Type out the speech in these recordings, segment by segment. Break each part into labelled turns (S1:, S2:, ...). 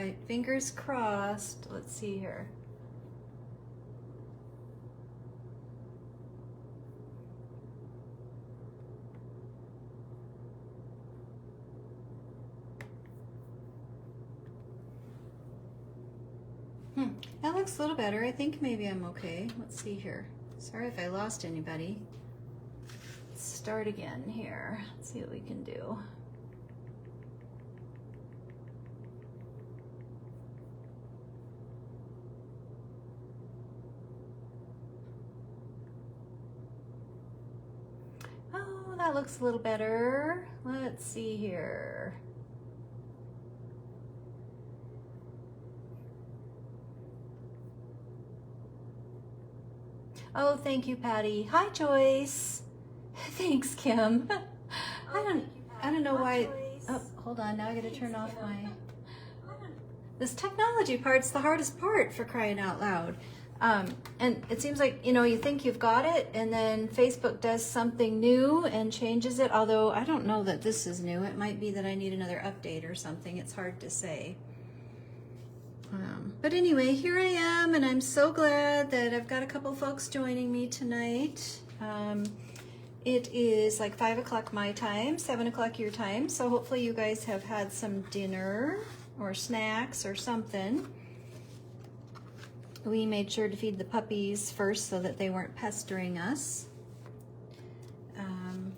S1: right, fingers crossed. Let's see here. That looks a little better. I think maybe I'm okay. Let's see here. Sorry if I lost anybody. Let's start again here. Let's see what we can do. Oh, that looks a little better. Let's see here. Oh, thank you, Patty. Hi, Joyce. Thanks, Kim. I don't know why. Oh, hold on. Now I got to turn off my. This technology part's the hardest part, for crying out loud. And it seems like, you know, you think you've got it, and then Facebook does something new and changes it. Although I don't know that this is new. It might be that I need another update or something. It's hard to say. But anyway, here I am, and I'm so glad that I've got a couple folks joining me tonight. It is like 5 o'clock my time, 7 o'clock your time, so hopefully you guys have had some dinner or snacks or something. We made sure to feed the puppies first so that they weren't pestering us.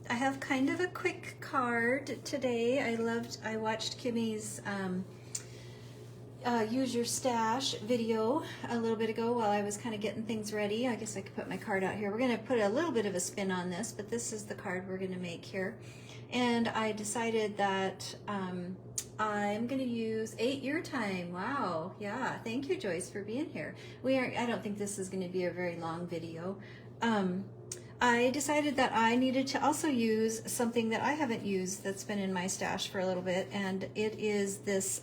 S1: I have kind of a quick card today. I watched Kimmie's use your stash video a little bit ago while I was kind of getting things ready. I guess I could put my card out here. We're going to put a little bit of a spin on this, but this is the card we're going to make here. And I decided that I'm going to use 8 your time. Wow. Yeah. Thank you, Joyce, for being here. I don't think this is going to be a very long video. I decided that I needed to also use something that I haven't used that's been in my stash for a little bit, and it is this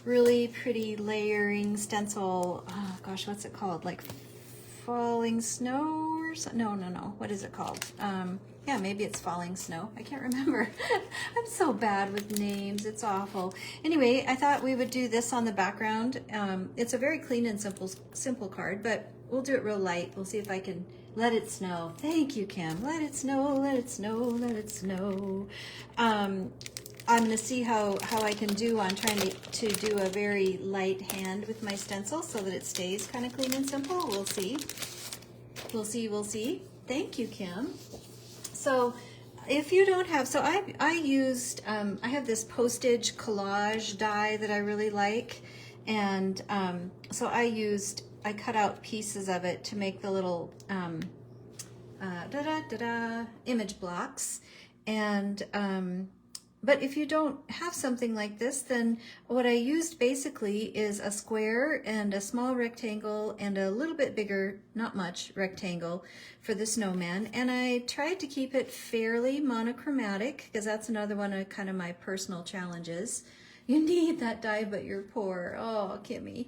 S1: really pretty layering stencil. Oh gosh, what's it called? Like falling snow or something? No. What is it called? Yeah, maybe it's falling snow. I can't remember. I'm so bad with names. It's awful. Anyway, I thought we would do this on the background. It's a very clean and simple card, but we'll do it real light. We'll see if I can let it snow. Thank you, Kim. Let it snow, let it snow, let it snow. I'm going to see how I can do on trying to do a very light hand with my stencil so that it stays kind of clean and simple. We'll see. We'll see, we'll see. Thank you, Kim. So if you don't have, so I used, I have this postage collage die that I really like. And so I cut out pieces of it to make the little image blocks. And but if you don't have something like this, then what I used basically is a square and a small rectangle and a little bit bigger, not much, rectangle for the snowman. And I tried to keep it fairly monochromatic because that's another one of kind of my personal challenges. You need that die, but you're poor. Oh, Kimmie.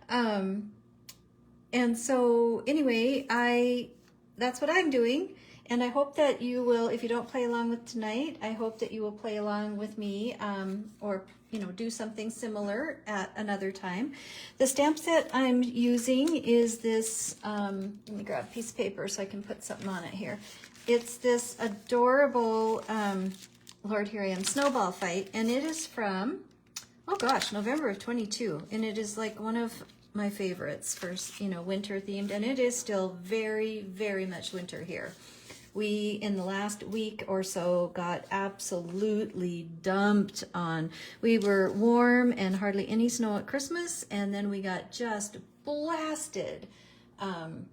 S1: And so anyway, that's what I'm doing. And I hope that you will, if you don't play along with tonight, I hope that you will play along with me or, you know, do something similar at another time. The stamp set I'm using is this, let me grab a piece of paper so I can put something on it here. It's this adorable, Lord, here I am, Snowball fight. And it is from, oh gosh, November of 22. And it is like one of my favorites for, you know, winter themed. And it is still very, very much winter here. We, in the last week or so, got absolutely dumped on. We were warm and hardly any snow at Christmas, and then we got just blasted in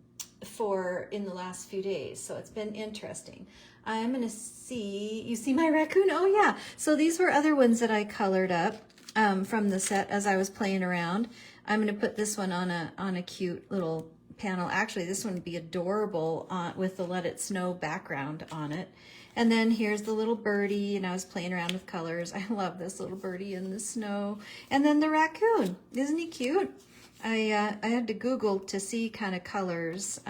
S1: the last few days. So it's been interesting. I'm going to see, you see my raccoon? Oh yeah. So these were other ones that I colored up from the set as I was playing around. I'm going to put this one on a cute little panel. Actually, this one would be adorable with the Let It Snow background on it. And then here's the little birdie, and I was playing around with colors. I love this little birdie in the snow. And then the raccoon. Isn't he cute? I had to Google to see kind of colors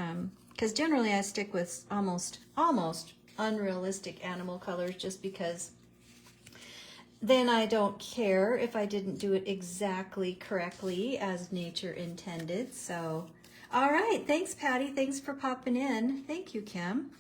S1: because generally I stick with almost unrealistic animal colors just because then I don't care if I didn't do it exactly correctly as nature intended. So, all right. Thanks, Patty. Thanks for popping in. Thank you, Kim.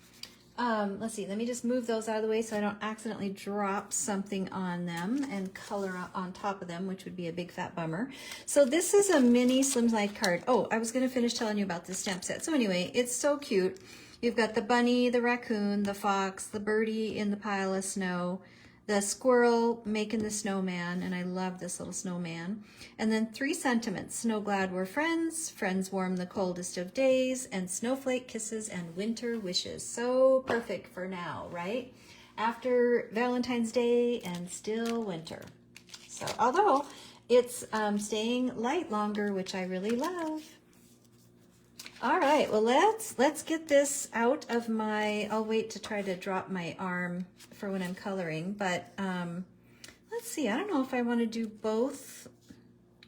S1: Let's see. Let me just move those out of the way so I don't accidentally drop something on them and color on top of them, which would be a big fat bummer. So this is a mini slimline card. Oh, I was going to finish telling you about this stamp set. So anyway, it's so cute. You've got the bunny, the raccoon, the fox, the birdie in the pile of snow, the squirrel making the snowman, and I love this little snowman. And then 3 sentiments: snow glad we're friends, friends warm the coldest of days, and snowflake kisses and winter wishes. So perfect for now, right? After Valentine's Day and still winter. So, although it's staying light longer, which I really love. All right, well, let's get this out of my, I'll wait to try to drop my arm for when I'm coloring, but let's see, I don't know if I want to do both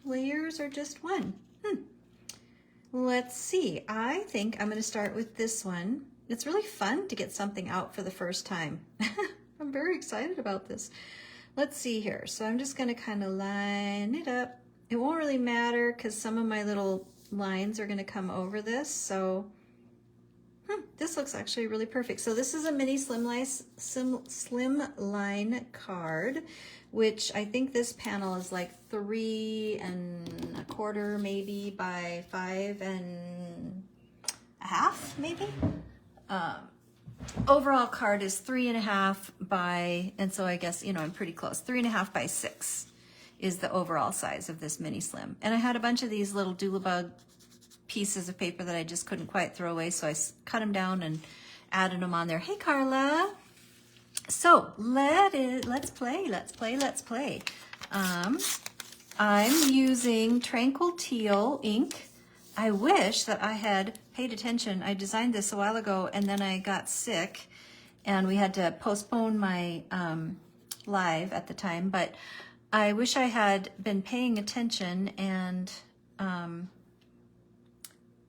S1: layers or just one. Let's see, I think I'm going to start with this one. It's really fun to get something out for the first time. I'm very excited about this. Let's see here, so I'm just going to kind of line it up. It won't really matter because some of my little lines are going to come over this, so this looks actually really perfect. So this is a mini slimline card, which I think this panel is like 3 1/4 maybe by 5 1/2 maybe. Overall card is 3 1/2 by, and so I guess, you know, I'm pretty close. 3 1/2 by 6 is the overall size of this mini slim. And I had a bunch of these little doodlebug pieces of paper that I just couldn't quite throw away, so I cut them down and added them on there. Hey, Carla. So let's play. I'm using Tranquil Teal ink. I wish that I had paid attention. I designed this a while ago and then I got sick and we had to postpone my live at the time, but I wish I had been paying attention and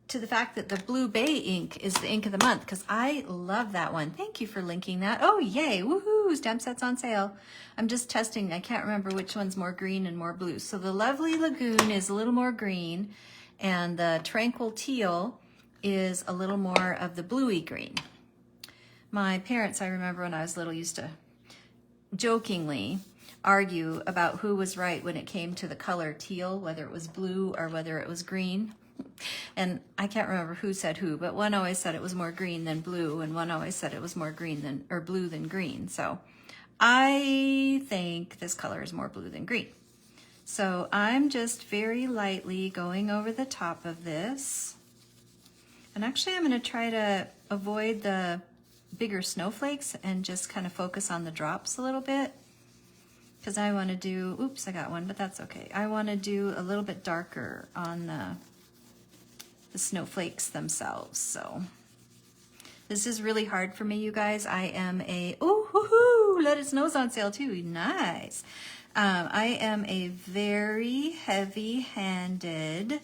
S1: to the fact that the Blue Bay ink is the ink of the month, because I love that one. Thank you for linking that. Oh, yay. Woohoo. Stamp set's on sale. I'm just testing. I can't remember which one's more green and more blue. So the Lovely Lagoon is a little more green, and the Tranquil Teal is a little more of the bluey green. My parents, I remember when I was little, used to jokingly argue about who was right when it came to the color teal, whether it was blue or whether it was green. And I can't remember who said who, but one always said it was more green than blue, and one always said it was more green than, or blue than green. So I think this color is more blue than green. So I'm just very lightly going over the top of this. And actually I'm going to try to avoid the bigger snowflakes and just kind of focus on the drops a little bit. Because I want to do, oops, I got one, but that's okay. I want to do a little bit darker on the snowflakes themselves. So this is really hard for me, you guys. I am a, oh, woohoo, Let It Snow's on sale too. Nice. I am a very heavy-handed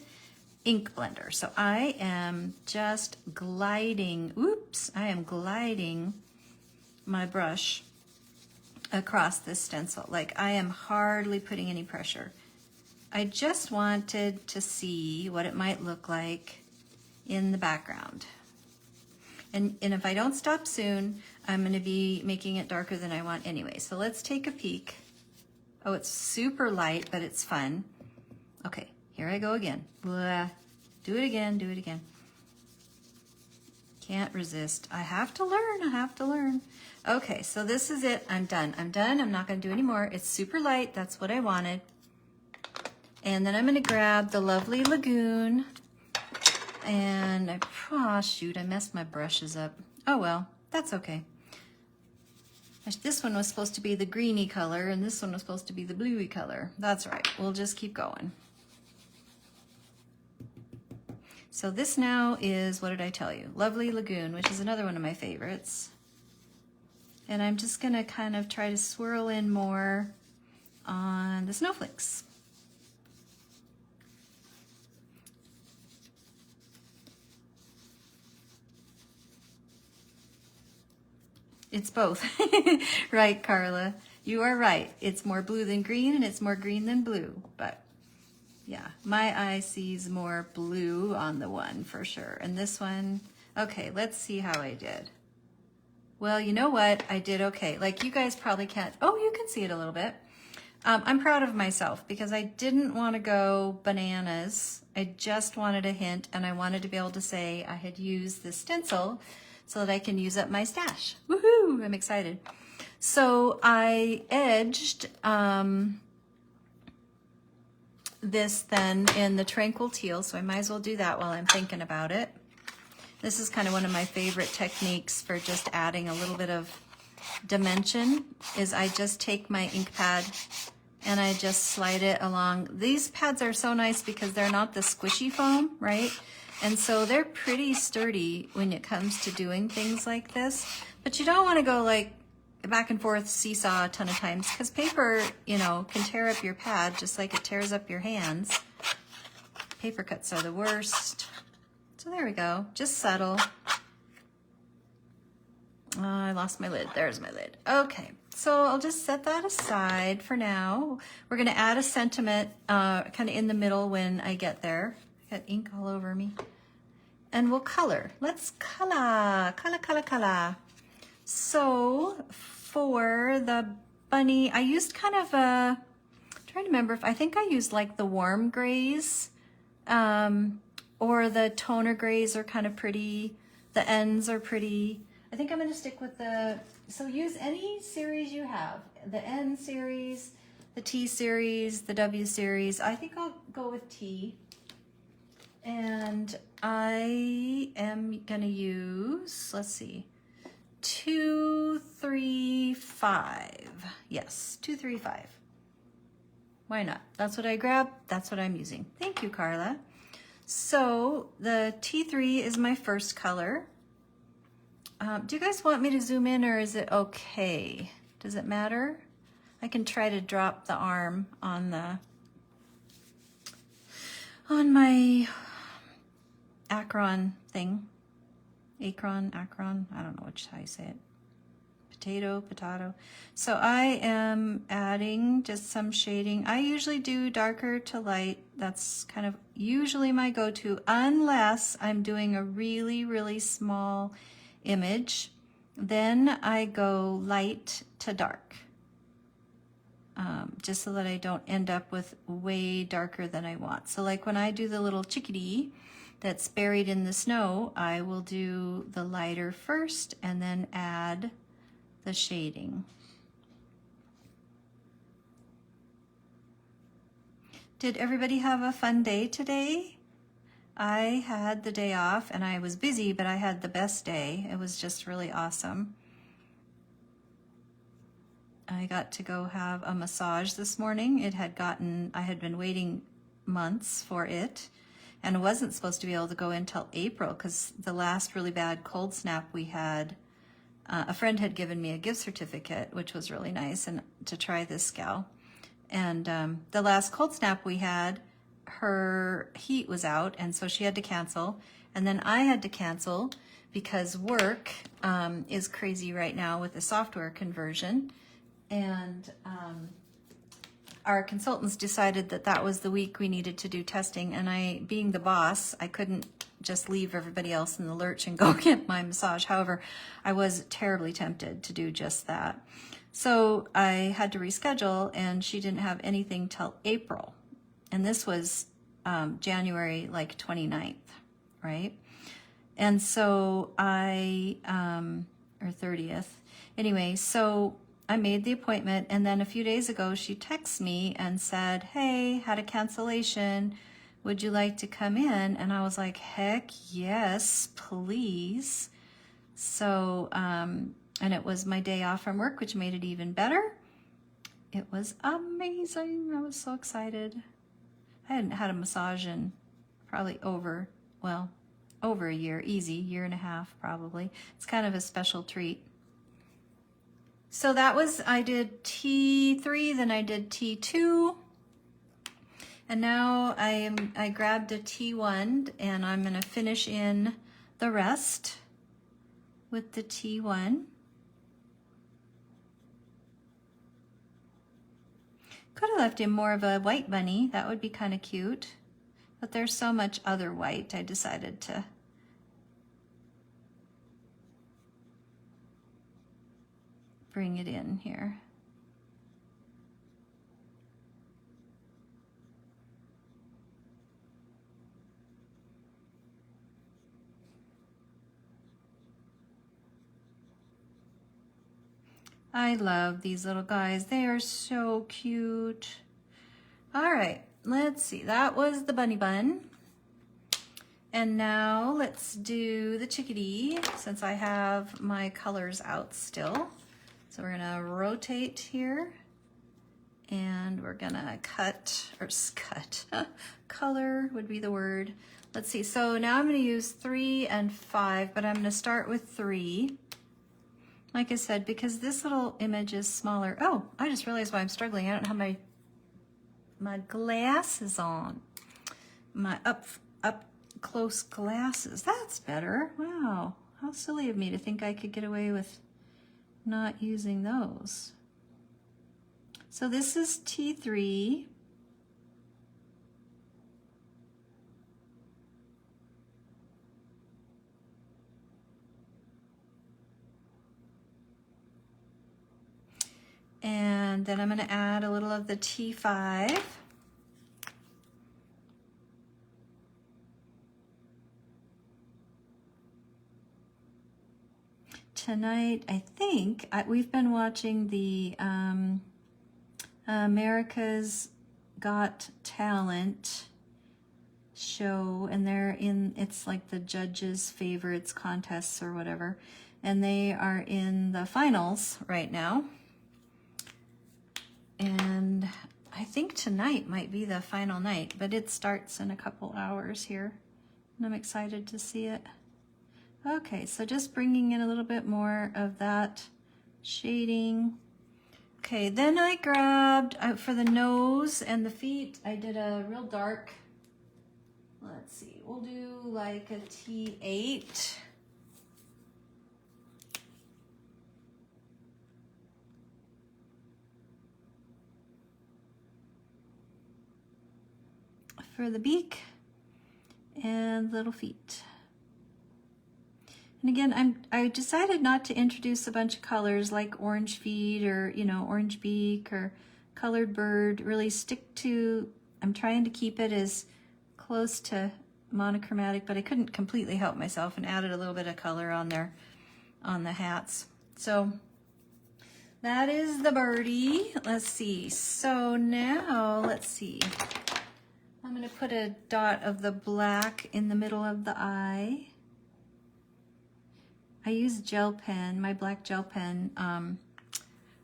S1: ink blender. So I am just gliding, oops, I am gliding my brush across this stencil. Like I am hardly putting any pressure. I just wanted to see what it might look like in the background. And if I don't stop soon, I'm going to be making it darker than I want anyway. So let's take a peek. Oh, it's super light, but it's fun. Okay, here I go again. Blah. Do it again, do it again. Can't resist. I have to learn, I have to learn. Okay, so this is it. I'm done. I'm done. I'm not going to do any more. It's super light. That's what I wanted. And then I'm going to grab the Lovely Lagoon. And, oh shoot, I messed my brushes up. Oh well, that's okay. This one was supposed to be the greeny color, and this one was supposed to be the bluey color. That's right. We'll just keep going. So this now is, what did I tell you? Lovely Lagoon, which is another one of my favorites. And I'm just going to kind of try to swirl in more on the snowflakes. It's both. Right, Carla? You are right. It's more blue than green and it's more green than blue. But yeah, my eye sees more blue on the one for sure. And this one, okay, let's see how I did. Well, you know what? I did okay. Like you guys probably can't, oh, you can see it a little bit. I'm proud of myself because I didn't want to go bananas. I just wanted a hint and I wanted to be able to say I had used this stencil so that I can use up my stash. Woohoo! I'm excited. So I edged this then in the Tranquil Teal, so I might as well do that while I'm thinking about it. This is kind of one of my favorite techniques for just adding a little bit of dimension, is I just take my ink pad and I just slide it along. These pads are so nice because they're not the squishy foam, right? And so they're pretty sturdy when it comes to doing things like this. But you don't want to go like back and forth seesaw a ton of times because paper, you know, can tear up your pad just like it tears up your hands. Paper cuts are the worst. So there we go, just subtle. I lost my lid, there's my lid. Okay, so I'll just set that aside for now. We're gonna add a sentiment kind of in the middle when I get there. I got ink all over me. And we'll color. Let's color. So for the bunny, I used kind of a, I'm trying to remember if, I think I used like the warm grays, or the toner grays are kind of pretty. The ends are pretty. I think I'm gonna stick with the, so use any series you have. The N series, the T series, the W series. I think I'll go with T. And I am gonna use, let's see, 2, 3, 5. Yes, 2, 3, 5. Why not? That's what I grabbed. That's what I'm using. Thank you, Carla. So the T3 is my first color. Do you guys want me to zoom in or is it okay? Does it matter? I can try to drop the arm on my Acron thing. Acron, I don't know how you say it. Potato. So I am adding just some shading. I usually do darker to light. That's kind of usually my go-to, unless I'm doing a really, really small image. Then I go light to dark, just so that I don't end up with way darker than I want. So like when I do the little chickadee that's buried in the snow, I will do the lighter first and then add the shading. Did everybody have a fun day today? I had the day off and I was busy, but I had the best day. It was just really awesome. I got to go have a massage this morning. I had been waiting months for it and wasn't supposed to be able to go until April because the last really bad cold snap we had, a friend had given me a gift certificate, which was really nice, and to try this gal. And the last cold snap we had, her heat was out, and so she had to cancel. And then I had to cancel because work is crazy right now with the software conversion. And our consultants decided that that was the week we needed to do testing. And I, being the boss, I couldn't just leave everybody else in the lurch and go get my massage. However, I was terribly tempted to do just that. So I had to reschedule, and she didn't have anything till April. And this was January like 29th, right? And so or 30th. Anyway, so I made the appointment, and then a few days ago she texted me and said, hey, had a cancellation. Would you like to come in? And I was like, heck yes, please. So, and it was my day off from work, which made it even better. It was amazing. I was so excited. I hadn't had a massage in probably over a year, easy, year and a half probably. It's kind of a special treat. So that was, I did T3, then I did T2. And now I grabbed a T1 and I'm gonna finish in the rest with the T1. Could have left him more of a white bunny. That would be kind of cute. But there's so much other white, I decided to bring it in here. I love these little guys. They are so cute. All right, let's see. That was the bunny bun. And now let's do the chickadee, since I have my colors out still. So we're gonna rotate here and we're gonna cut, color would be the word. Let's see, so now I'm gonna use 3 and 5, but I'm gonna start with 3. Like I said, because this little image is smaller. Oh, I just realized why I'm struggling. I don't have my glasses on. My up close glasses. That's better. Wow, how silly of me to think I could get away with not using those. So this is T3. And then I'm going to add a little of the T5. Tonight, I think, we've been watching the America's Got Talent show, and it's like the judges' favorites contests or whatever, and they are in the finals right now. And I think tonight might be the final night, but it starts in a couple hours here, and I'm excited to see it. Okay, so just bringing in a little bit more of that shading. Okay, then I grabbed, for the nose and the feet, I did a real dark, let's see, we'll do like a T8. For the beak and little feet. And again, I decided not to introduce a bunch of colors like orange feet or, you know, orange beak or colored bird. Really stick to, I'm trying to keep it as close to monochromatic, but I couldn't completely help myself and added a little bit of color on there on the hats. So that is the birdie. Let's see. So now let's see. I'm going to put a dot of the black in the middle of the eye. I used gel pen, my black gel pen,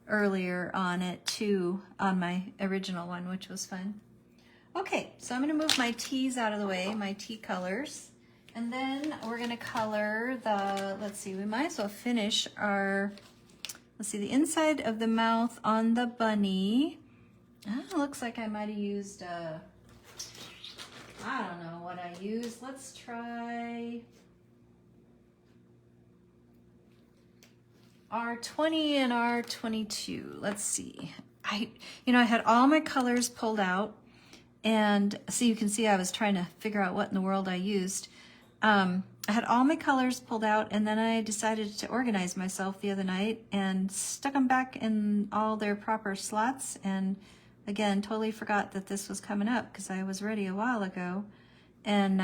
S1: earlier on it too, on my original one, which was fun. Okay, so I'm going to move my T's out of the way, my T colors, and then we're going to color the, let's see, we might as well finish our, let's see, the inside of the mouth on the bunny. Looks like I might have used, I don't know what I used. Let's try R20 and R22. Let's see. I had all my colors pulled out, and so you can see I was trying to figure out what in the world I used. I had all my colors pulled out, and then I decided to organize myself the other night and stuck them back in all their proper slots, and again, totally forgot that this was coming up because I was ready a while ago. And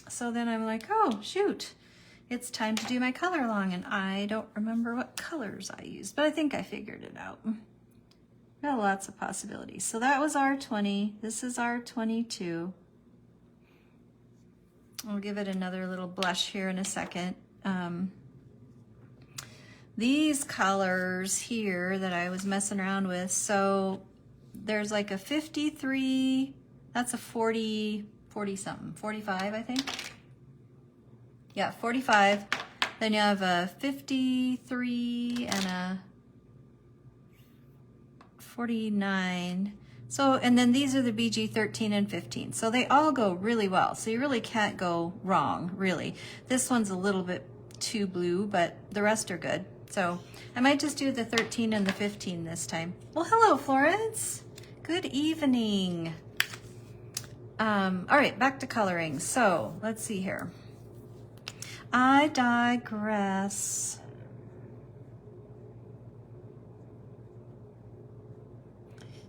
S1: so then I'm like, oh, shoot, it's time to do my color along. And I don't remember what colors I used, but I think I figured it out. Got lots of possibilities. So that was R20. This is R22. I'll give it another little blush here in a second. These colors here that I was messing around with, so there's like a 53, that's a 40 something, 45 I think. Yeah, 45. Then you have a 53 and a 49. So, and then these are the BG 13 and 15. So they all go really well. So you really can't go wrong, really. This one's a little bit too blue, but the rest are good. So I might just do the 13 and the 15 this time. Well, hello, Florence. Good evening. All right, back to coloring. So let's see here. I digress.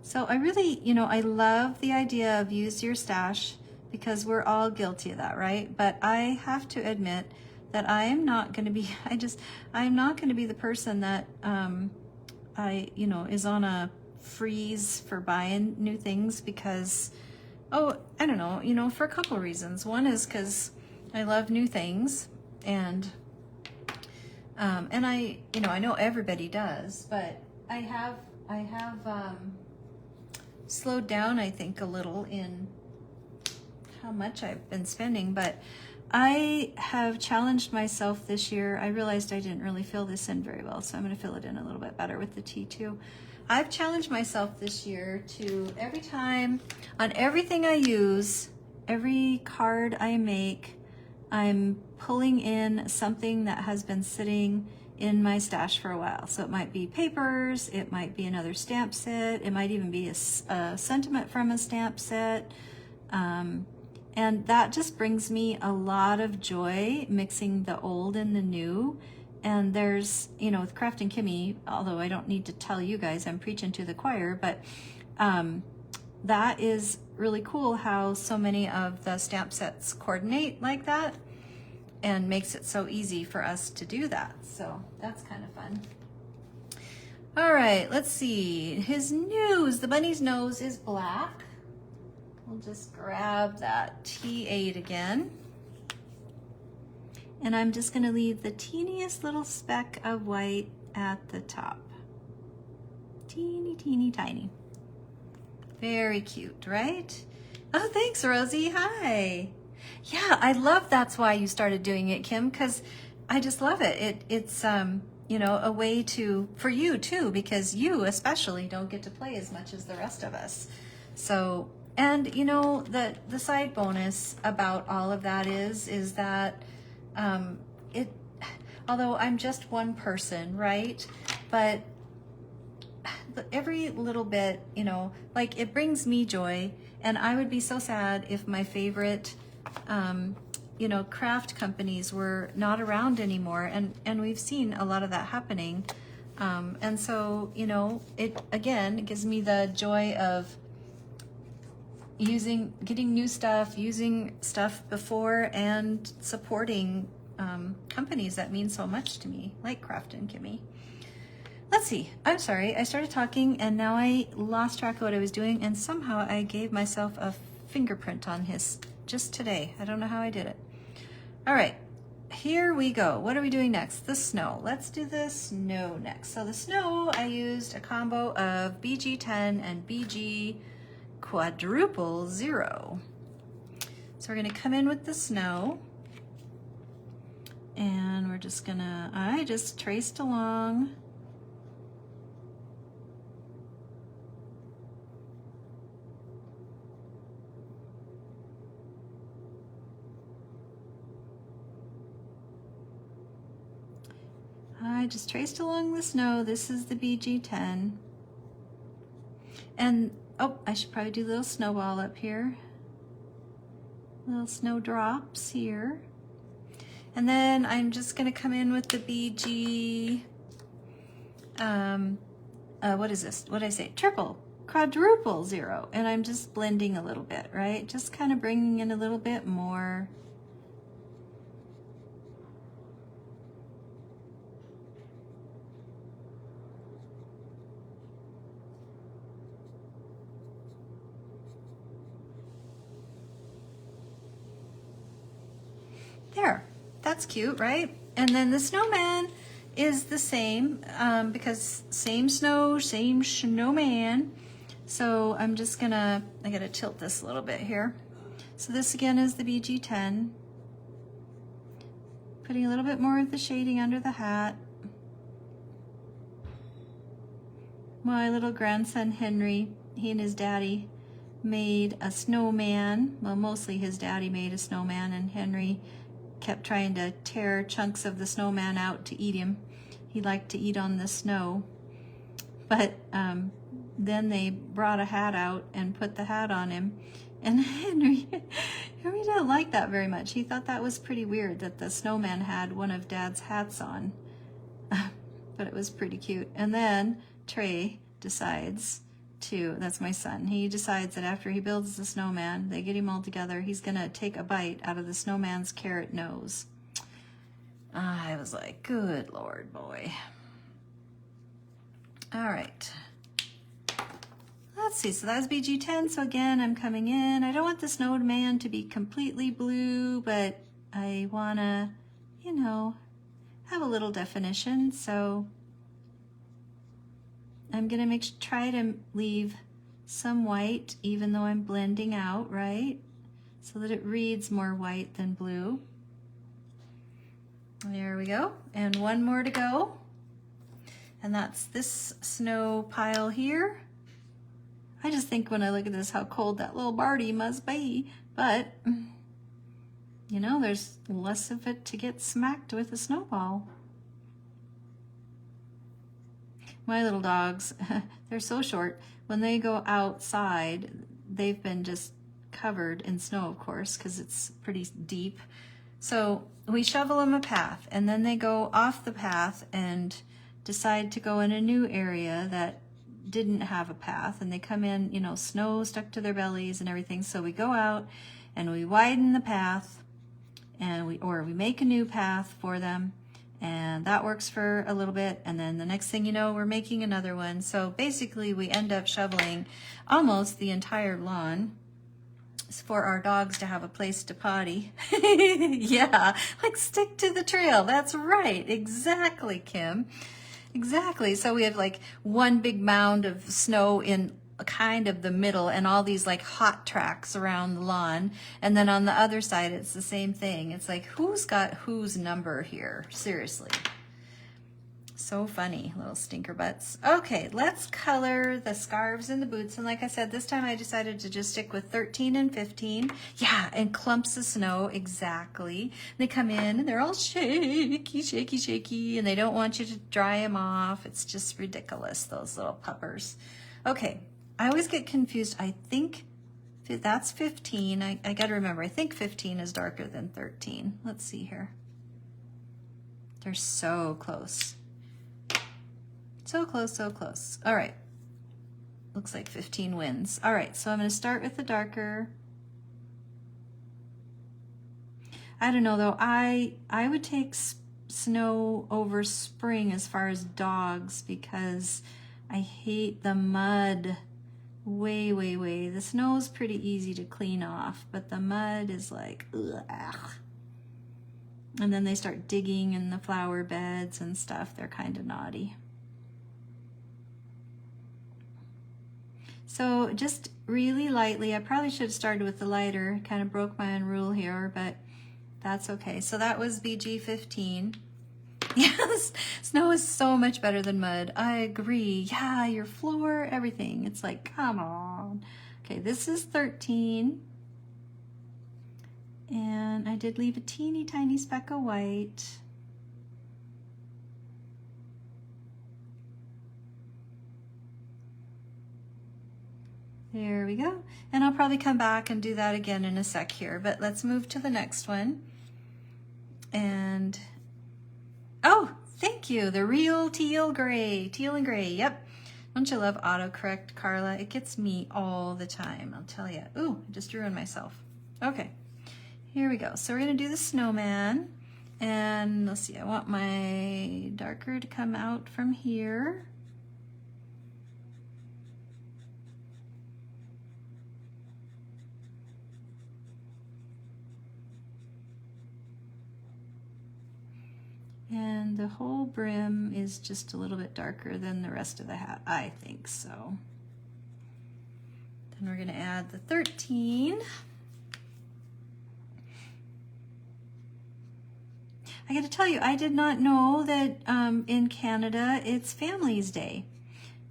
S1: So I really, I love the idea of use your stash because we're all guilty of that, right? But I have to admit that I am not going to be, I'm not going to be the person that, is on a freeze for buying new things because, I don't know, for a couple of reasons. One is because I love new things and I know everybody does, but I have slowed down, I think, a little in how much I've been spending, but I have challenged myself this year. I realized I didn't really fill this in very well, so I'm going to fill it in a little bit better with the T2. I've challenged myself this year to every time, on everything I use, every card I make, I'm pulling in something that has been sitting in my stash for a while. So it might be papers, it might be another stamp set, it might even be a sentiment from a stamp set. And that just brings me a lot of joy, mixing the old and the new. And there's, with Kraftin Kimmie, although I don't need to tell you guys, I'm preaching to the choir, but that is really cool how so many of the stamp sets coordinate like that and makes it so easy for us to do that. So that's kind of fun. All right, let's see. His nose, the bunny's nose is black. We'll just grab that T8 again. And I'm just going to leave the teeniest little speck of white at the top. Teeny, teeny, tiny. Very cute, right? Oh, thanks, Rosie. Hi. Yeah, I love that's why you started doing it, Kim, because I just love it. It's a way for you too, because you especially don't get to play as much as the rest of us. So, and the side bonus about all of that is that although I'm just one person, right? But every little bit, like it brings me joy, and I would be so sad if my favorite craft companies were not around anymore, and we've seen a lot of that happening, and so it again gives me the joy of getting new stuff, using stuff before, and supporting companies that mean so much to me, like Kraftin Kimmie. Let's see, I'm sorry, I started talking and now I lost track of what I was doing, and somehow I gave myself a fingerprint on his just today. I don't know how I did it. All right, here we go. What are we doing next? The snow. Let's do the snow next. So the snow, I used a combo of BG10 and BG quadruple 0. So we're gonna come in with the snow, and we're just gonna, I just traced along. I just traced along the snow. This is the BG10. And, oh, I should probably do a little snowball up here. Little snowdrops here. And then I'm just gonna come in with the BG, what is this? What did I say? Quadruple 0. And I'm just blending a little bit, right? Just kind of bringing in a little bit more. There, that's cute, right? And then the snowman is the same because same snow, same snowman. So I'm just gonna, I gotta tilt this a little bit here. So this again is the BG10. Putting a little bit more of the shading under the hat. My little grandson Henry, he and his daddy made a snowman. Well, mostly his daddy made a snowman, and Henry kept trying to tear chunks of the snowman out to eat him. He liked to eat on the snow. But then they brought a hat out and put the hat on him. And Henry didn't like that very much. He thought that was pretty weird that the snowman had one of Dad's hats on. But it was pretty cute. And then Trey decides to, that's my son, he decides that after he builds the snowman, they get him all together, he's gonna take a bite out of the snowman's carrot nose. I was like, good Lord, boy. All right. Let's see, so that's BG10. So again, I'm coming in. I don't want the snowman to be completely blue, but I wanna, you know, have a little definition. So I'm gonna try to leave some white, even though I'm blending out, right? So that it reads more white than blue. There we go. And one more to go. And that's this snow pile here. I just think when I look at this, how cold that little Barty must be. But, you know, there's less of it to get smacked with a snowball. My little dogs, they're so short. When they go outside, they've been just covered in snow, of course, because it's pretty deep. So we shovel them a path, and then they go off the path and decide to go in a new area that didn't have a path, and they come in, you know, snow stuck to their bellies and everything. So we go out and we widen the path, and we make a new path for them, and that works for a little bit, and then the next thing you know, we're making another one. So basically we end up shoveling almost the entire lawn for our dogs to have a place to potty. Yeah, like stick to the trail. That's right, exactly, Kim. Exactly. So we have like one big mound of snow in kind of the middle, and all these like hot tracks around the lawn. And then on the other side, it's the same thing. It's like, who's got whose number here? Seriously. So funny, little stinker butts. Okay, let's color the scarves and the boots. And like I said, this time I decided to just stick with 13 and 15. Yeah, and clumps of snow, exactly. They come in and they're all shaky, shaky, shaky, and they don't want you to dry them off. It's just ridiculous, those little puppers. Okay, I always get confused. I think that's 15. I gotta remember, I think 15 is darker than 13. Let's see here. They're so close. So close, so close. All right. Looks like 15 wins. All right, so I'm going to start with the darker. I don't know, though. I would take snow over spring as far as dogs, because I hate the mud. Way, way, way. The snow is pretty easy to clean off, but the mud is like, ugh. And then they start digging in the flower beds and stuff. They're kind of naughty. So just really lightly, I probably should have started with the lighter, kind of broke my own rule here, but that's okay. So that was BG 15. Yes, snow is so much better than mud. I agree. Yeah, your floor, everything. It's like, come on. Okay, this is 13. And I did leave a teeny tiny speck of white. There we go. And I'll probably come back and do that again in a sec here, but let's move to the next one. And, oh, thank you. The real teal and gray. Yep. Don't you love autocorrect, Carla? It gets me all the time, I'll tell you. Ooh, I just ruined myself. Okay, here we go. So we're gonna do the snowman. And let's see, I want my darker to come out from here. And the whole brim is just a little bit darker than the rest of the hat, I think so. Then we're gonna add the 13. I gotta tell you, I did not know that in Canada, it's Families Day.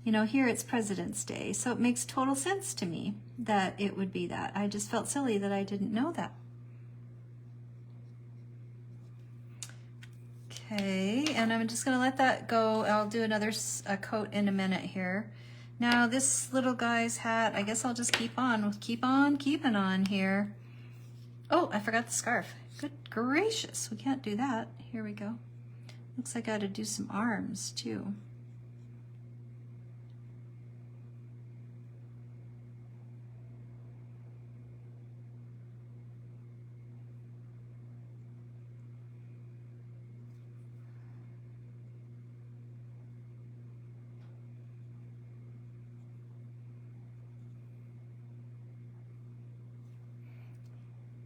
S1: You know, here it's President's Day, so it makes total sense to me that it would be that. I just felt silly that I didn't know that. Okay, and I'm just gonna let that go. I'll do another coat in a minute here. Now this little guy's hat, I guess I'll just keep on keeping on here. Oh, I forgot the scarf. Good gracious, we can't do that. Here we go. Looks like I got to do some arms too.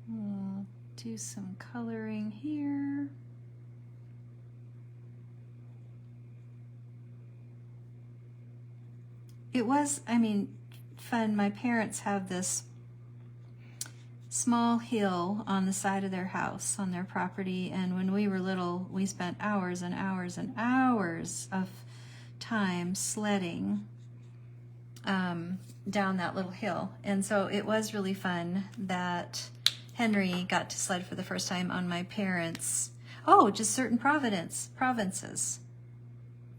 S1: We'll do some coloring here. It was, I mean, fun. My parents have this small hill on the side of their house, on their property, and when we were little, we spent hours and hours and hours of time sledding down that little hill. And so it was really fun that Henry got to sled for the first time on my parents', just certain provinces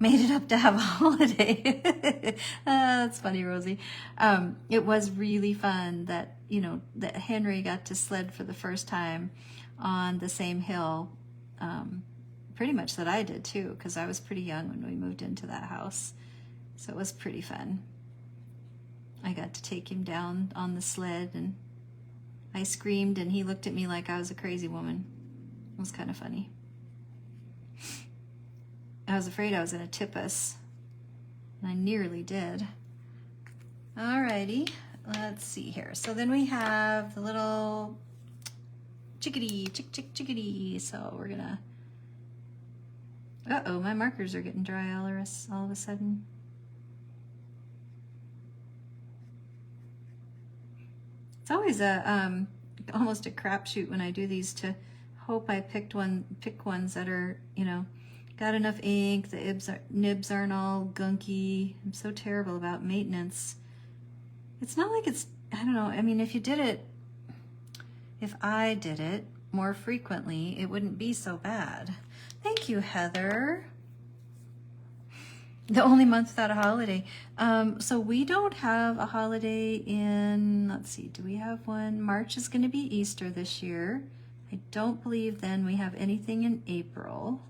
S1: made it up to have a holiday. That's funny, Rosie. It was really fun that, that Henry got to sled for the first time on the same hill, pretty much that I did too, because I was pretty young when we moved into that house. So it was pretty fun. I got to take him down on the sled, and I screamed and he looked at me like I was a crazy woman. It was kind of funny. I was afraid I was going to tip us, and I nearly did. Alrighty, let's see here. So then we have the little chickadee. So we're gonna, uh-oh, my markers are getting dry all of a sudden. It's always a almost a crapshoot when I do these, to hope I pick ones that are, got enough ink, the nibs aren't all gunky. I'm so terrible about maintenance. It's not like it's, I don't know, I mean, if I did it more frequently, it wouldn't be so bad. Thank you, Heather. The only month without a holiday. So we don't have a holiday in, let's see, do we have one? March is going to be Easter this year. I don't believe then we have anything in April.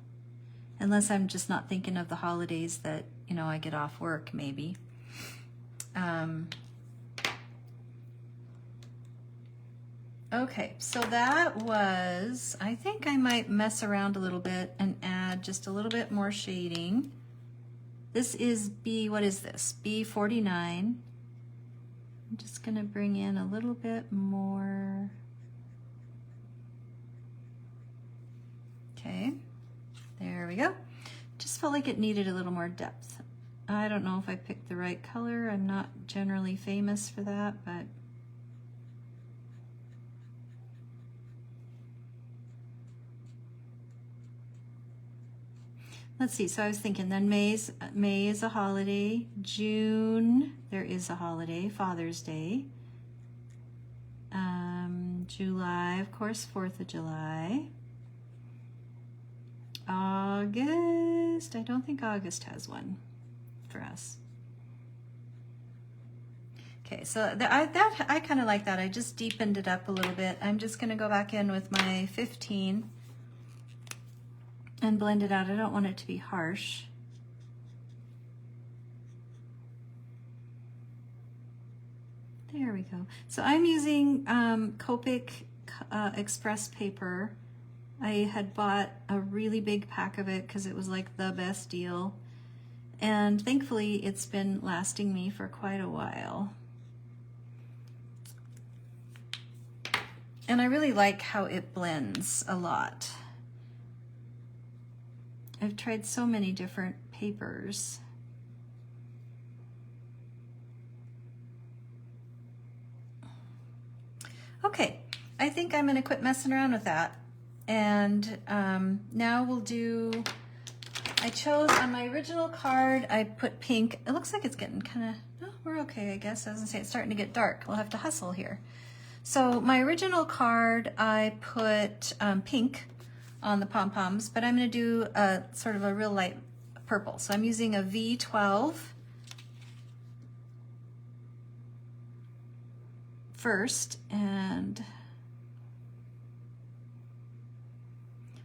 S1: Unless I'm just not thinking of the holidays that, I get off work, maybe. Okay, so that was, I think I might mess around a little bit and add just a little bit more shading. This is what is this? B49. I'm just going to bring in a little bit more. Okay. There we go. Just felt like it needed a little more depth. I don't know if I picked the right color. I'm not generally famous for that, but let's see. So I was thinking then May is a holiday. June, there is a holiday, Father's Day. July, of course, 4th of July. August, I don't think August has one for us. Okay, so I kind of like that. I just deepened it up a little bit. I'm just going to go back in with my 15 and blend it out. I don't want it to be harsh. There we go. So I'm using Copic Express paper. I had bought a really big pack of it because it was like the best deal. And thankfully it's been lasting me for quite a while. And I really like how it blends a lot. I've tried so many different papers. Okay, I think I'm going to quit messing around with that. And now we'll do, I chose on my original card, I put pink. It looks like it's getting kind of, oh, we're okay, I guess. I was going to say it's starting to get dark. We'll have to hustle here. So my original card, I put pink on the pom-poms, but I'm going to do a sort of a real light purple. So I'm using a V12 first and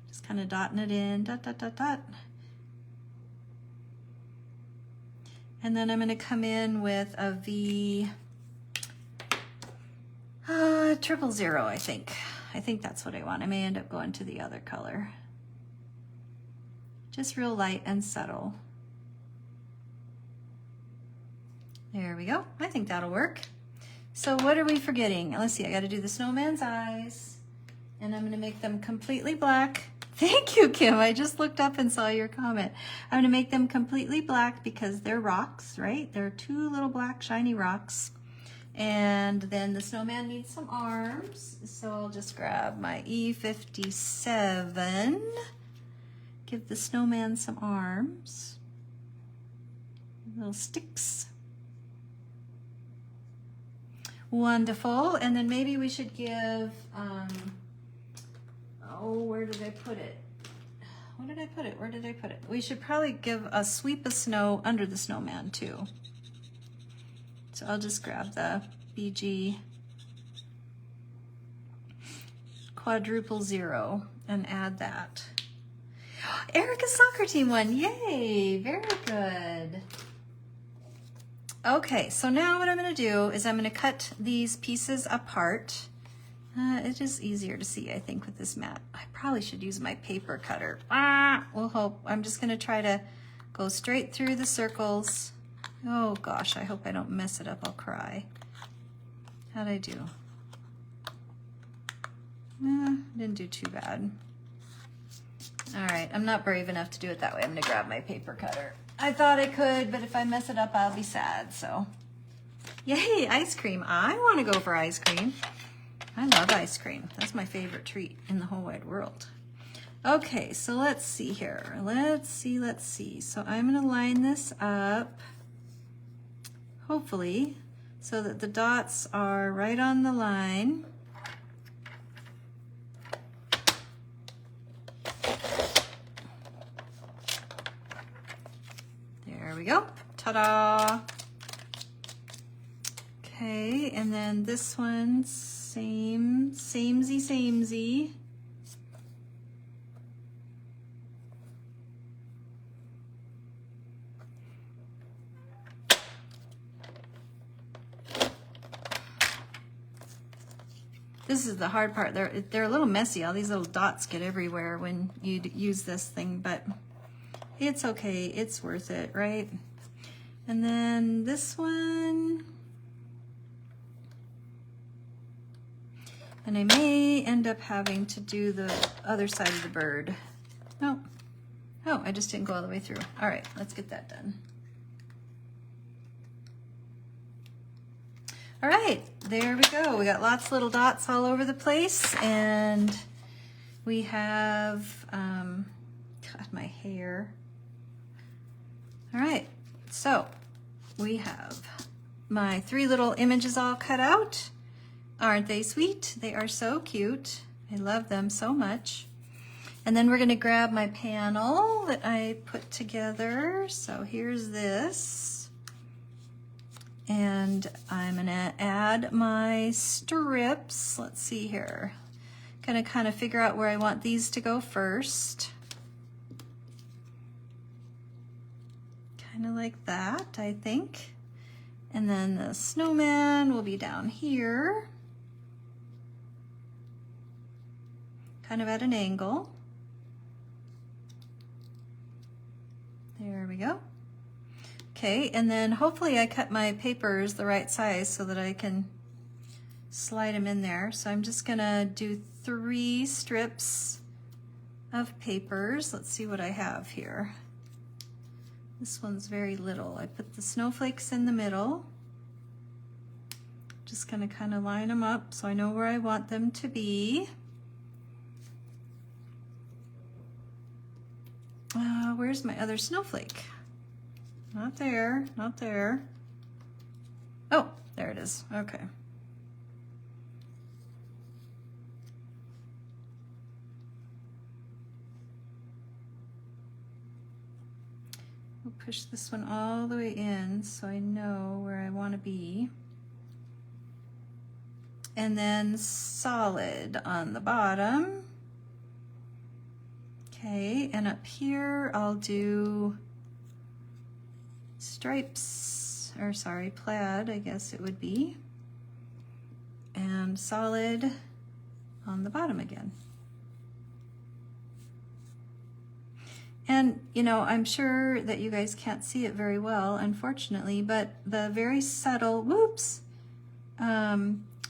S1: just kind of dotting it in, dot, dot, dot, dot. And then I'm going to come in with a V 000, I think. I think that's what I want. I may end up going to the other color. Just real light and subtle. There we go. I think that'll work. So what are we forgetting? Let's see, I got to do the snowman's eyes, and I'm going to make them completely black. Thank you, Kim. I just looked up and saw your comment. I'm going to make them completely black because they're rocks, right? They're two little black shiny rocks. And then the snowman needs some arms. So I'll just grab my E57. Give the snowman some arms. Little sticks. Wonderful. And then maybe we should give, oh, where did I put it? Where did I put it? Where did I put it? We should probably give a sweep of snow under the snowman too. So I'll just grab the BG quadruple 0 and add that. Erica's soccer team won. Yay, very good. Okay, so now what I'm going to do is I'm going to cut these pieces apart. It is easier to see, I think, with this mat. I probably should use my paper cutter. We'll hope. I'm just going to try to go straight through the circles. Oh gosh, I hope I don't mess it up. I'll cry. How'd I do? Didn't do too bad. All right, I'm not brave enough to do it that way. I'm going to grab my paper cutter. I thought I could, but if I mess it up, I'll be sad, so. Yay, ice cream. I want to go for ice cream. I love ice cream. That's my favorite treat in the whole wide world. Okay, so let's see here. Let's see. So I'm going to line this up, hopefully, so that the dots are right on the line. There we go. Ta-da! Okay, and then this one's samey. This is the hard part. They're a little messy. All these little dots get everywhere when you use this thing, but it's okay. It's worth it, right? And then this one. And I may end up having to do the other side of the bird. No. Oh, I just didn't go all the way through. All right, let's get that done. All right, there we go. We got lots of little dots all over the place, and we have, God, my hair. All right, so we have my 3 little images all cut out. Aren't they sweet? They are so cute. I love them so much. And then we're going to grab my panel that I put together. So here's this. And I'm going to add my strips. Let's see here. Going to kind of figure out where I want these to go first. Kind of like that, I think. And then the snowman will be down here. Kind of at an angle. There we go. Okay, and then hopefully I cut my papers the right size so that I can slide them in there. So I'm just gonna do 3 strips of papers. Let's see what I have here. This one's very little. I put the snowflakes in the middle. Just gonna kind of line them up so I know where I want them to be. Where's my other snowflake? Not there, not there. Oh, there it is, okay. We'll push this one all the way in so I know where I want to be. and then solid on the bottom. Okay, and up here I'll do stripes, or sorry, plaid, I guess it would be, and solid on the bottom again. And, you know, I'm sure that you guys can't see it very well, unfortunately, but the very subtle, whoops,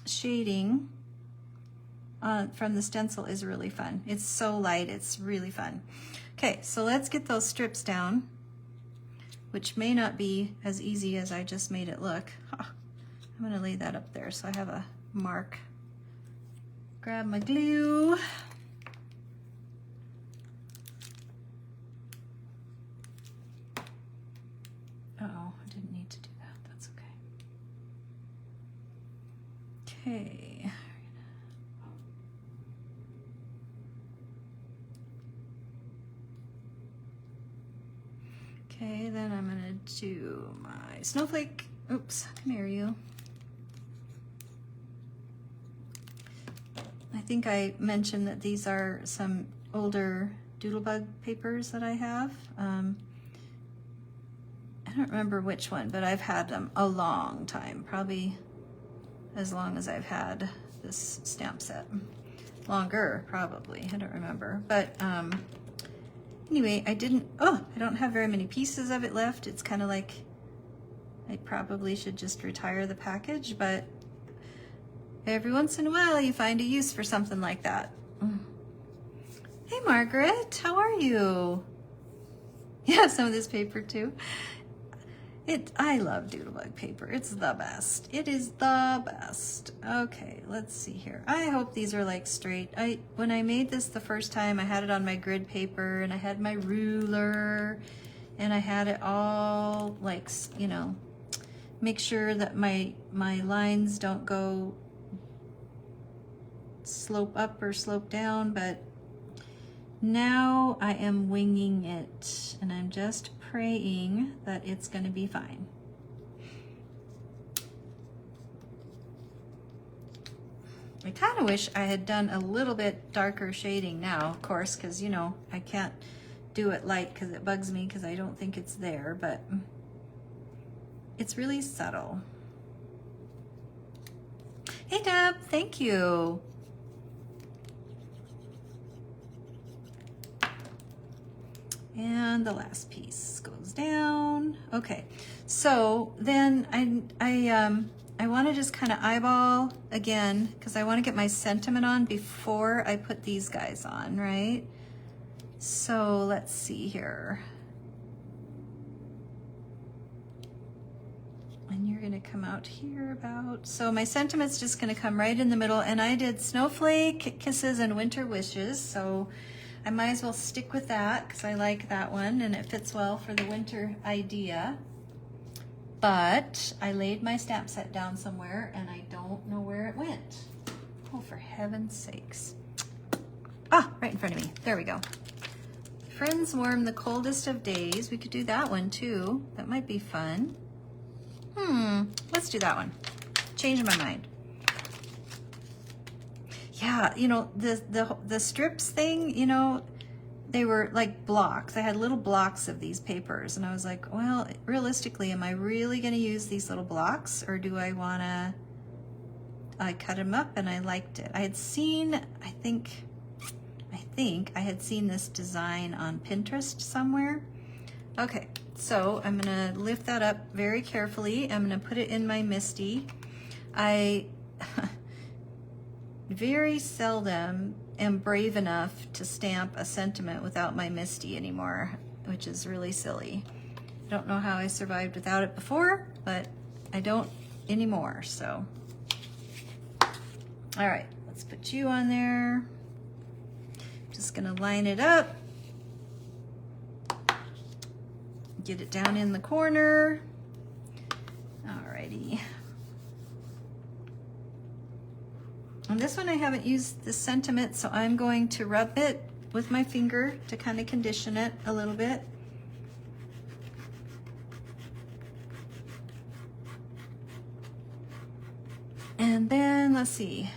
S1: shading from the stencil is really fun. It's so light, it's really fun. Okay, so let's get those strips down, which may not be as easy as I just made it look. I'm gonna lay that up there so I have a mark. Grab my glue. Uh-oh, I didn't need to do that, that's okay. Okay. Okay, then I'm gonna do my snowflake. Oops, come here, you. I think I mentioned that these are some older doodlebug papers that I have. I don't remember which one, but I've had them a long time, probably as long as I've had this stamp set. Longer, probably, I don't remember. But anyway, I don't have very many pieces of it left. It's kind of like I probably should just retire the package, but every once in a while you find a use for something like that. Hey Margaret, how are you? You have some of this paper too? I love doodlebug paper. It's the best. It is the best. Okay, let's see here. I hope these are like straight. When I made this the first time, I had it on my grid paper and I had my ruler and I had it all like, you know, make sure that my lines don't go slope up or slope down, but now I am winging it and I'm just praying that it's going to be fine. I kind of wish I had done a little bit darker shading now, of course, because, you know, I can't do it light because it bugs me because I don't think it's there, but it's really subtle. Hey Deb, thank you. And the last piece goes down. Okay, so then I want to just kind of eyeball again because I want to get my sentiment on before I put these guys on, right? So let's see here. And you're going to come out here about, so my sentiment's just going to come right in the middle, and I did snowflake, kisses, and winter wishes, so I might as well stick with that because I like that one and it fits well for the winter idea. But I laid my stamp set down somewhere and I don't know where it went. Oh, for heaven's sakes. Ah, right in front of me. There we go. Friends warm the coldest of days. We could do that one too. That might be fun. Let's do that one. Changing my mind. Yeah, you know, the strips thing, you know, they were like blocks. I had little blocks of these papers and I was like, well, realistically, am I really going to use these little blocks or do I want to, I cut them up and I liked it. I had seen, I think I had seen this design on Pinterest somewhere. Okay, so I'm going to lift that up very carefully. I'm going to put it in my MISTI. I very seldom am brave enough to stamp a sentiment without my MISTI anymore, which is really silly. I don't know how I survived without it before, but I don't anymore, so. All right, let's put you on there. Just gonna line it up. Get it down in the corner. Alrighty. On this one I haven't used the sentiment, so I'm going to rub it with my finger to kind of condition it a little bit. And then let's see.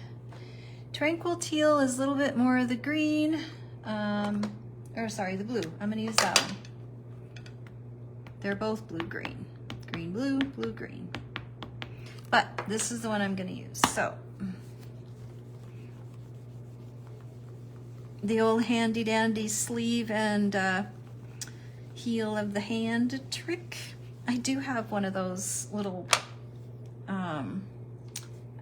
S1: Tranquil Teal is a little bit more of the green, or sorry, the blue. I'm gonna use that one. They're both blue-green. Green, blue, blue, green. But this is the one I'm gonna use. So, the old handy dandy sleeve and heel of the hand trick. I do have one of those little,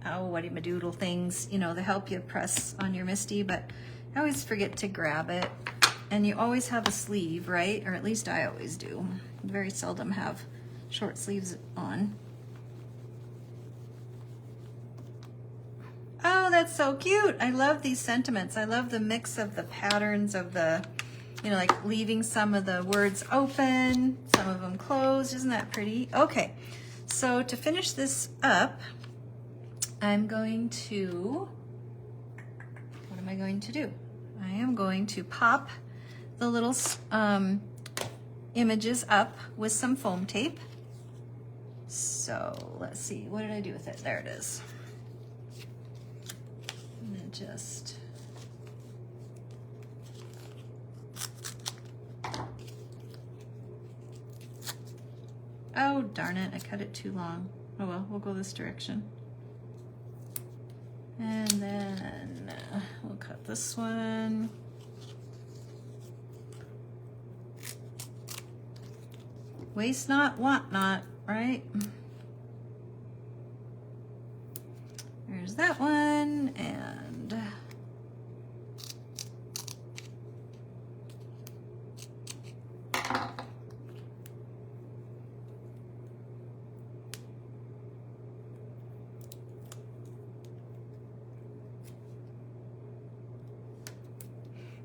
S1: whatty-madoodle things, you know, that help you press on your MISTI, but I always forget to grab it. And you always have a sleeve, right? Or at least I always do. Very seldom have short sleeves on. Oh, that's so cute. I love these sentiments. I love the mix of the patterns of the, you know, like leaving some of the words open, some of them closed. Isn't that pretty? Okay, so to finish this up, I'm going to, what am I going to do? I am going to pop the little images up with some foam tape. So let's see, what did I do with it? There it is. I'm gonna just oh darn it, I cut it too long. Oh well, we'll go this direction. And then we'll cut this one. Waste not, want not, right? There's that one, and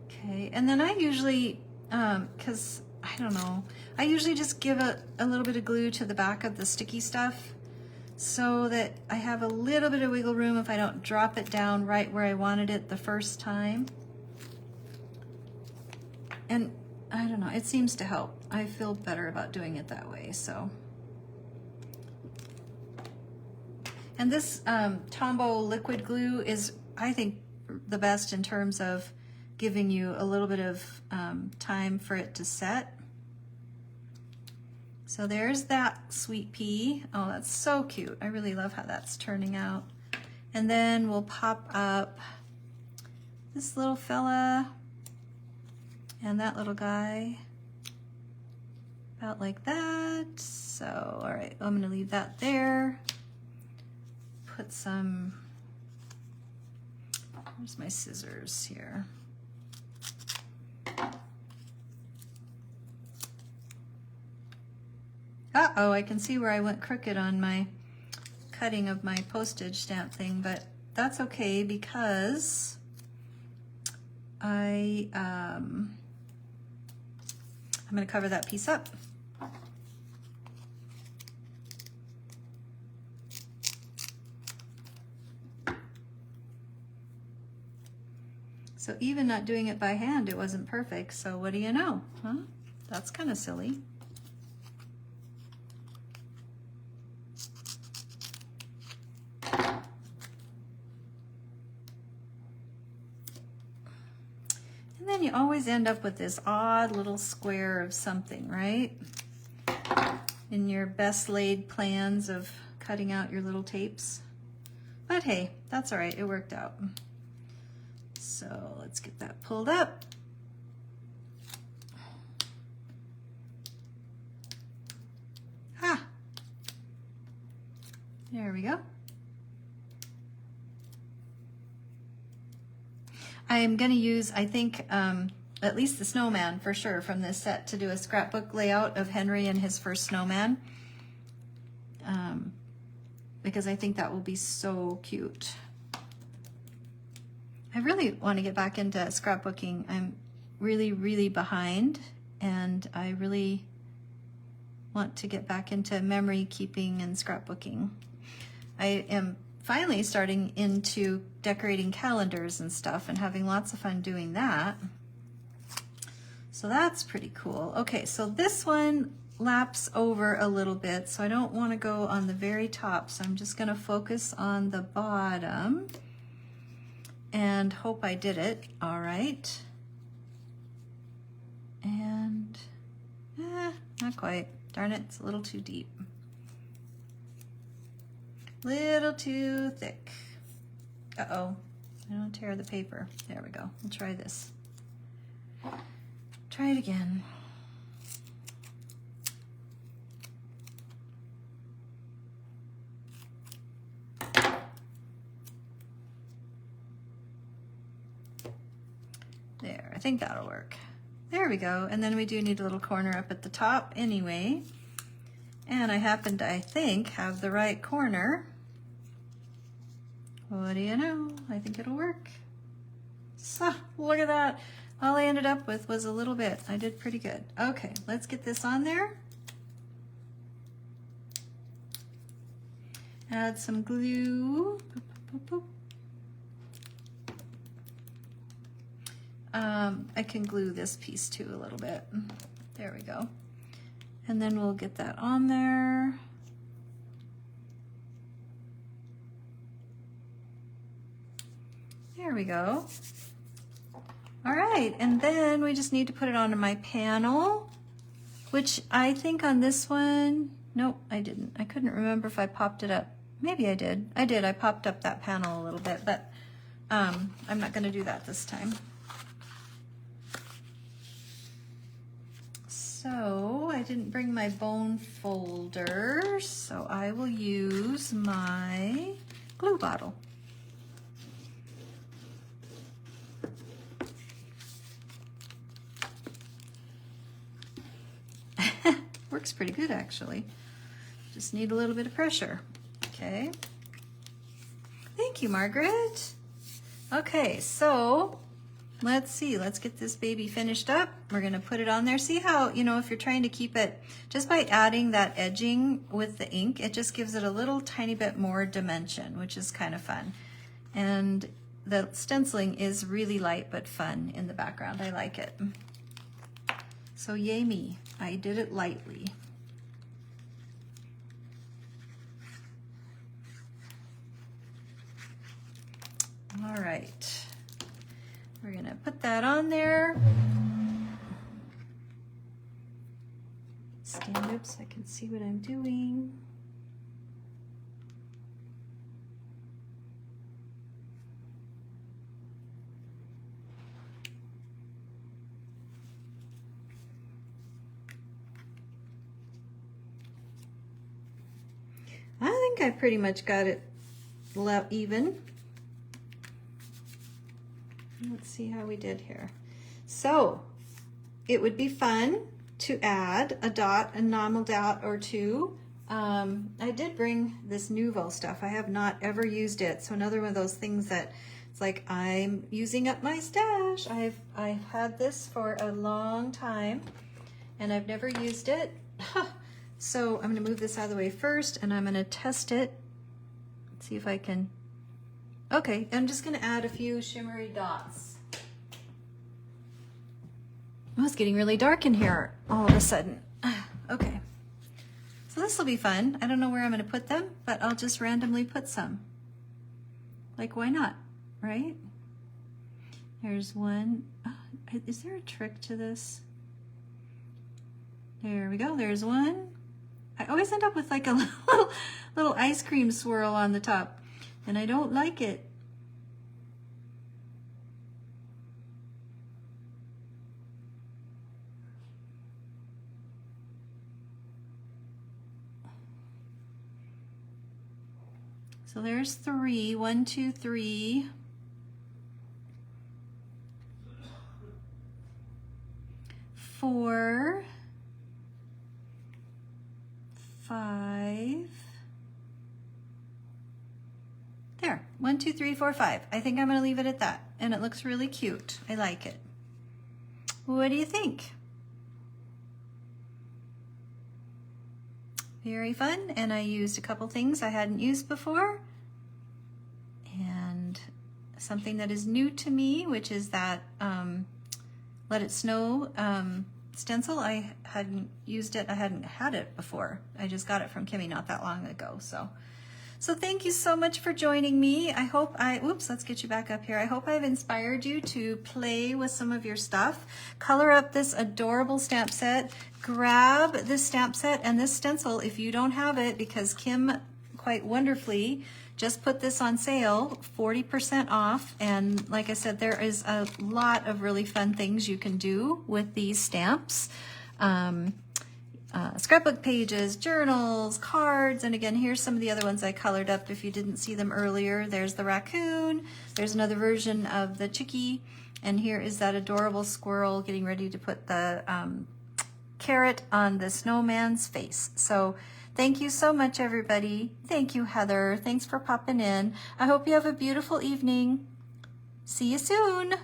S1: okay, and then I usually, because I don't know, I usually just give a little bit of glue to the back of the sticky stuff so that I have a little bit of wiggle room if I don't drop it down right where I wanted it the first time. And I don't know, it seems to help. I feel better about doing it that way, so. And this Tombow liquid glue is, I think, the best in terms of giving you a little bit of time for it to set. So there's that sweet pea. Oh, that's so cute. I really love how that's turning out. And then we'll pop up this little fella and that little guy about like that. So, all right, I'm gonna leave that there. Put some, where's my scissors here? Uh-oh, I can see where I went crooked on my cutting of my postage stamp thing, but that's okay because I'm gonna cover that piece up. So even not doing it by hand, it wasn't perfect. So what do you know, huh? That's kind of silly. And then you always end up with this odd little square of something, right? In your best laid plans of cutting out your little tapes. But hey, that's all right, it worked out. So let's get that pulled up. Ah, there we go. I am going to use, I think, at least the snowman for sure from this set to do a scrapbook layout of Henry and his first snowman. Because I think that will be so cute. I really want to get back into scrapbooking. I'm really, really behind, and I really want to get back into memory keeping and scrapbooking. I am finally starting into decorating calendars and stuff and having lots of fun doing that. So that's pretty cool. Okay, so this one laps over a little bit, so I don't want to go on the very top, so I'm just going to focus on the bottom and hope I did it all right. And not quite. Darn it, it's a little too deep. Little too thick. Uh-oh, I don't tear the paper. There we go. We'll try this. Try it again. There, I think that'll work. There we go. And then we do need a little corner up at the top anyway. And I happen to, I think, have the right corner. What do you know? I think it'll work. So, look at that. All I ended up with was a little bit. I did pretty good. Okay, let's get this on there. Add some glue. Boop, boop, boop. I can glue this piece too a little bit. There we go. And then we'll get that on there. There we go. All right, and then we just need to put it onto my panel, which I think on this one, nope, I didn't. I couldn't remember if I popped it up. Maybe I did. I did. I popped up that panel a little bit, but I'm not going to do that this time. So I didn't bring my bone folder, so I will use my glue bottle. Works pretty good, actually. Just need a little bit of pressure. Okay. Thank you, Margaret. Okay, so let's see. Let's get this baby finished up. We're going to put it on there. See how, you know, if you're trying to keep it, just by adding that edging with the ink, it just gives it a little tiny bit more dimension, which is kind of fun. And the stenciling is really light but fun in the background. I like it. So yay me. I did it lightly. All right. We're going to put that on there. Stand up so I can see what I'm doing. I think I pretty much got it even. Let's see how we did here. So it would be fun to add a dot, a normal dot or two. I did bring this Nouveau stuff. I have not ever used it. So another one of those things that it's like I'm using up my stash. I've had this for a long time and I've never used it. So I'm going to move this out of the way first and I'm going to test it. Let's see if I can. Okay, I'm just going to add a few shimmery dots. Oh, it's getting really dark in here all of a sudden. Okay, so this will be fun. I don't know where I'm going to put them, but I'll just randomly put some. Like, why not, right? There's one. Is there a trick to this? There we go, there's one. I always end up with like a little ice cream swirl on the top, and I don't like it. So there's 3, 1, 2, 3. 4, 5. There, 1, 2, 3, 4, 5. I think I'm gonna leave it at that. And it looks really cute. I like it. What do you think? Very fun, and I used a couple things I hadn't used before. And something that is new to me, which is that Let It Snow stencil. I hadn't used it. I hadn't had it before. I just got it from Kimmie not that long ago. So thank you so much for joining me. I hope oops, let's get you back up here. I hope I've inspired you to play with some of your stuff. Color up this adorable stamp set. Grab this stamp set and this stencil if you don't have it, because Kim quite wonderfully just put this on sale, 40% off. And like I said, there is a lot of really fun things you can do with these stamps. Scrapbook pages, journals, cards, and again, here's some of the other ones I colored up if you didn't see them earlier. There's the raccoon, there's another version of the chickie, and here is that adorable squirrel getting ready to put the carrot on the snowman's face. So thank you so much, everybody. Thank you, Heather. Thanks for popping in. I hope you have a beautiful evening. See you soon.